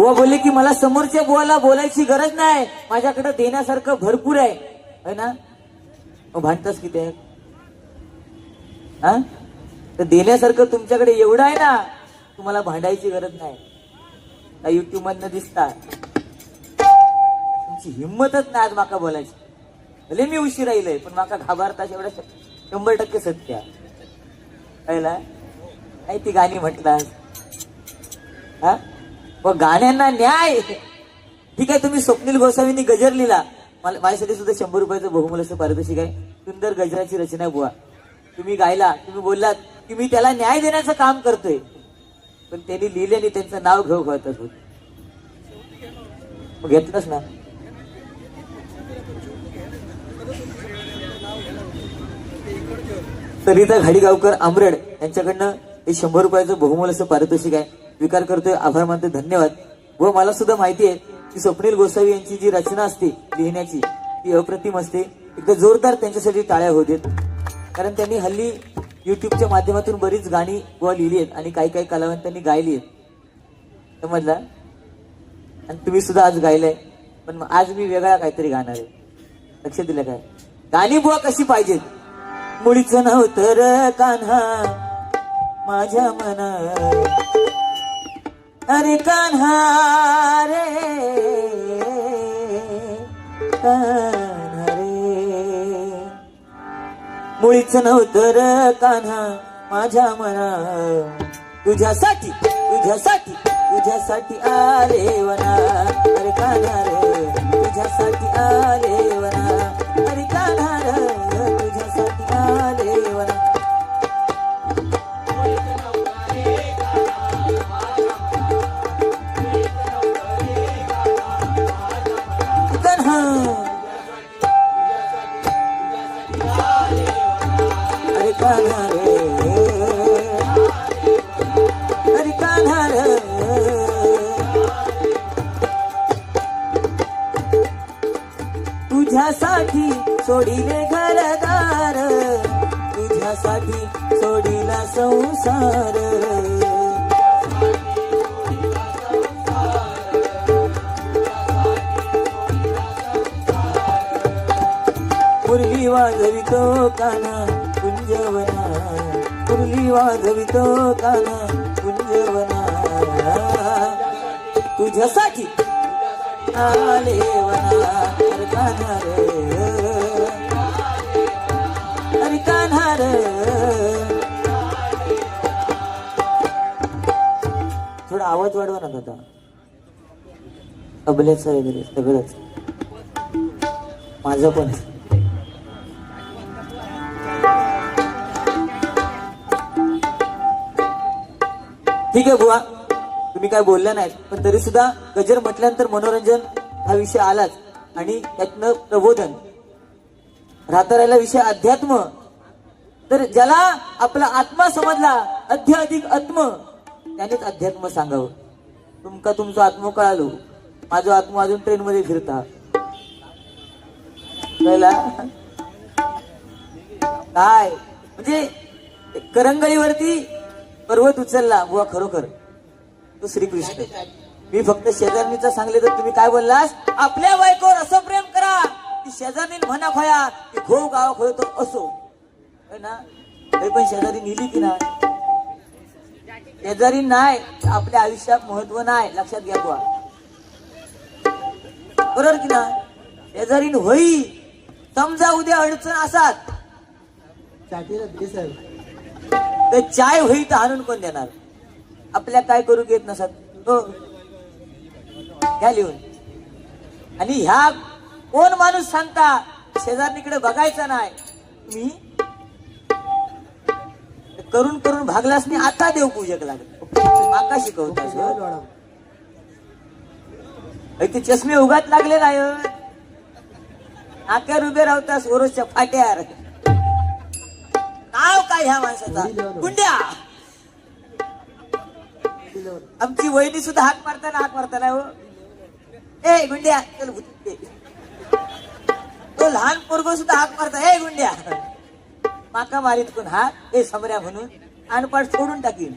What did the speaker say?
बुवा बोलले की मला समोरच्या बुवाला बोलायची गरज नाही, माझ्याकडे देण्यासारखं भरपूर आहे ना. मग भांडतास किती आहे हा? तर देण्यासारखं तुमच्याकडे एवढं आहे ना, तुम्हाला भांडायची गरज नाही. युट्यूब मधनं दिसता तुमची हिंमतच नाही आज माका बोलायची. भले मी उशीर राहिलंय पण माका घाबरताच एवढं 100% सत्य आहे. कळला नाही ती गाणी म्हटलास हा. मग गाण्यांना न्याय ठीक आहे. तुम्ही स्वप्नील गोसावींनी गजर लिहिला, माझ्यासाठी सुद्धा 100 रुपयाचं बहुमूल्य असं पारितोषिक आहे. सुंदर गजराची रचना आहे बुवा. तुम्ही गायला, तुम्ही बोललात की मी त्याला न्याय देण्याचं काम करतोय, पण त्यांनी लिहिले आणि त्यांचं नाव घेऊ घालतात होत. मग घेतलंच ना. सरिता घाडीगावकर आंबरड यांच्याकडनं हे 100 रुपयाचं बहुमूल्य असं पारितोषिक आहे. स्वीकार करतोय, आभार मानतोय, धन्यवाद. व मला सुद्धा माहिती आहे की स्वप्नील गोसावी यांची जी रचना असते लिहिण्याची ती अप्रतिम असते. एकदा जोरदार त्यांच्यासाठी टाळ्या होऊ देत, कारण त्यांनी हल्ली युट्यूबच्या माध्यमातून बरीच गाणी व लिहिली आहेत आणि काही काही कलावंतांनी गायली आहेत. समजला. आणि तुम्ही सुद्धा आज गायलंय, पण आज मी वेगळा काहीतरी गाणार आहे. लक्ष दिलं काय? गाणी बुवा कशी पाहिजेत. मुळीच नव्हतं र कान्हा माझ्या मना, अरे कान्हा रे कान्हा रे. मुळीच नव्हतं र कान्हा माझ्या मना, तुझ्यासाठी तुझ्यासाठी तुझ्यासाठी आले वना, अरे कान्हा रे तुझ्यासाठी आले वना, अरे कान्हा रे तुझ्यासाठी आले वना. अरे कान्हा रे अरे कान्हा रे. तुझ्यासाठी सोडिले घरदार, तुझ्यासाठी सोडिला संसार, मुरली वाजवितो कान्हा कुंजवना, मुरली वाजवितो कान्हा कुंजवना, तुझ्यासाठी आले वना, अरे कान्हा रे अरे कान्हा रे. थोडा आवाज वाढवा ना दादा, अबल्याचं वगैरे सगळंच माझं पण. ठीक आहे बुवा, तुम्ही काय बोलला नाहीत, पण तरी सुद्धा गजर म्हटल्यानंतर मनोरंजन हा विषय आलाच आणि त्यातनं प्रबोधन राहता राहिला विषय अध्यात्म. तर ज्याला आपला आत्मा समजला, अधिक आत्म, त्यानेच अध्यात्म सांगावं. तुमका तुमचा आत्मा कळालो, माझा आत्मा अजून ट्रेन मध्ये फिरता काय म्हणजे करंगळीवरती पर्वत उचलला बुवा. खरोखर तो श्रीकृष्ण. मी फक्त शेजारणीचा सांगले तर तुम्ही काय बोललास, आपल्या बायकोवर असं प्रेम करा की शेजारी म्हणा खोया की घो गाव खोय तो असो ना. पण शेजारी नेली की नाही, शेजारी नाही आपल्या आयुष्यात महत्व नाही. लक्षात घ्या बुवा, बरोबर की ना. शेजारी होई समजा उद्या अडचण असात तर चाय होई तर आणून कोण देणार. आपल्या काय करू घेत नसत हो, घ्या लिहून. आणि ह्या कोण माणूस सांगता शेजारणीकडे बघायचं नाही. मी करून करून भागलास नाही, आता देवपूजक लागत माका शिकवतास. ते चष्मे उगाच लागले नाही, नाक्यावर उभे राहतास ओरोसच्या फाट्यावर. नाव काय ह्या माणसाचा, गुंड्या. आमची वहिनी सुद्धा हाक मारताना हो, ए गुंड्या चल. तो लहान पोरगो सुद्धा हाक मारता, ए गुंड्या. माका मारीत कोण हा ए समऱ्या म्हणून अनपाट सोडून टाकीन.